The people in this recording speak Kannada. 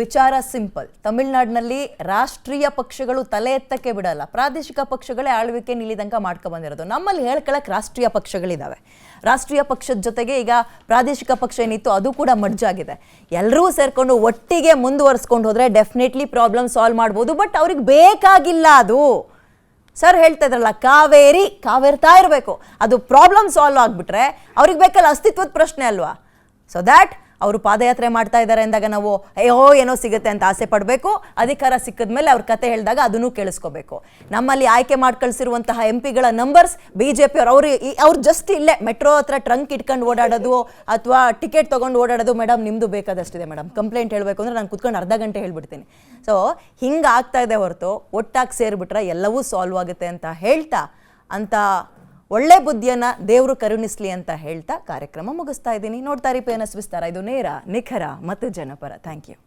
ವಿಚಾರ ಸಿಂಪಲ್. ತಮಿಳುನಾಡಿನಲ್ಲಿ ರಾಷ್ಟ್ರೀಯ ಪಕ್ಷಗಳು ತಲೆ ಎತ್ತಕ್ಕೆ ಬಿಡಲ್ಲ, ಪ್ರಾದೇಶಿಕ ಪಕ್ಷಗಳೇ ಆಳ್ವಿಕೆ ನಿಲ್ಲಿದಂಕ ಮಾಡ್ಕೊ ಬಂದಿರೋದು. ನಮ್ಮಲ್ಲಿ ಹೇಳ್ಕೊಳಕ್ಕೆ ರಾಷ್ಟ್ರೀಯ ಪಕ್ಷಗಳಿದ್ದಾವೆ. ರಾಷ್ಟ್ರೀಯ ಪಕ್ಷದ ಜೊತೆಗೆ ಈಗ ಪ್ರಾದೇಶಿಕ ಪಕ್ಷ ಏನಿತ್ತು ಅದು ಕೂಡ ಮರ್ಜ್ ಆಗಿದೆ. ಎಲ್ಲರೂ ಸೇರ್ಕೊಂಡು ಒಟ್ಟಿಗೆ ಮುಂದುವರಿಸ್ಕೊಂಡು ಹೋದ್ರೆ ಡೆಫಿನೆಟ್ಲಿ ಪ್ರಾಬ್ಲಮ್ ಸಾಲ್ವ್ ಮಾಡ್ಬೋದು. ಬಟ್ ಅವ್ರಿಗೆ ಬೇಕಾಗಿಲ್ಲ ಅದು. ಸರ್ ಹೇಳ್ತಾ ಇದ್ರಲ್ಲ, ಕಾವೇರ್ತಾ ಇರಬೇಕು, ಅದು ಪ್ರಾಬ್ಲಮ್ ಸಾಲ್ವ್ ಆಗಿಬಿಟ್ರೆ ಅವ್ರಿಗೆ ಬೇಕಲ್ಲ, ಅಸ್ತಿತ್ವದ ಪ್ರಶ್ನೆ ಅಲ್ವಾ. ಸೊ ದ್ಯಾಟ್ ಅವರು ಪಾದಯಾತ್ರೆ ಮಾಡ್ತಾ ಇದ್ದಾರೆ ಅಂದಾಗ ನಾವು ಏನೋ ಸಿಗುತ್ತೆ ಅಂತ ಆಸೆ ಪಡಬೇಕು. ಅಧಿಕಾರ ಸಿಕ್ಕಿದ ಮೇಲೆ ಅವ್ರ ಕತೆ ಹೇಳಿದಾಗ ಅದನ್ನು ಕೇಳಿಸ್ಕೋಬೇಕು. ನಮ್ಮಲ್ಲಿ ಆಯ್ಕೆ ಮಾಡಿ ಕಳಿಸಿರುವಂತಹ MP ಗಳ ನಂಬರ್ಸ್ BJP ಅವ್ರು ಜಸ್ಟ್ ಇಲ್ಲೇ ಮೆಟ್ರೋ ಹತ್ರ ಟ್ರಂಕ್ ಇಟ್ಕೊಂಡು ಓಡಾಡೋದು ಅಥವಾ ಟಿಕೆಟ್ ತೊಗೊಂಡು ಓಡಾಡೋದು. ಮೇಡಮ್ ನಿಮ್ಮದು ಬೇಕಾದಷ್ಟಿದೆ ಮೇಡಮ್, ಕಂಪ್ಲೇಂಟ್ ಹೇಳಬೇಕು ಅಂದರೆ ನಾನು ಕುತ್ಕೊಂಡು ಅರ್ಧ ಗಂಟೆ ಹೇಳ್ಬಿಡ್ತೀನಿ. ಸೊ ಹಿಂಗೆ ಆಗ್ತಾ ಇದೆ ಹೊರತು ಒಟ್ಟಾಗಿ ಸೇರಿಬಿಟ್ರೆ ಎಲ್ಲವೂ ಸಾಲ್ವ್ ಆಗುತ್ತೆ ಅಂತ ಹೇಳ್ತಾ, ಅಂತ ಒಳ್ಳೆ ಬುದ್ಧಿಯನ್ನ ದೇವರು ಕರುಣಿಸ್ಲಿ ಅಂತ ಹೇಳ್ತಾ ಕಾರ್ಯಕ್ರಮ ಮುಗಿಸ್ತಾ ಇದ್ದೀನಿ. ನೋಡ್ತಾ ಇರಿ PNS ವಿಸ್ತಾರ. ಇದು ನೇರ, ನಿಖರ ಮತ್ತು ಜನಪರ. Thank you.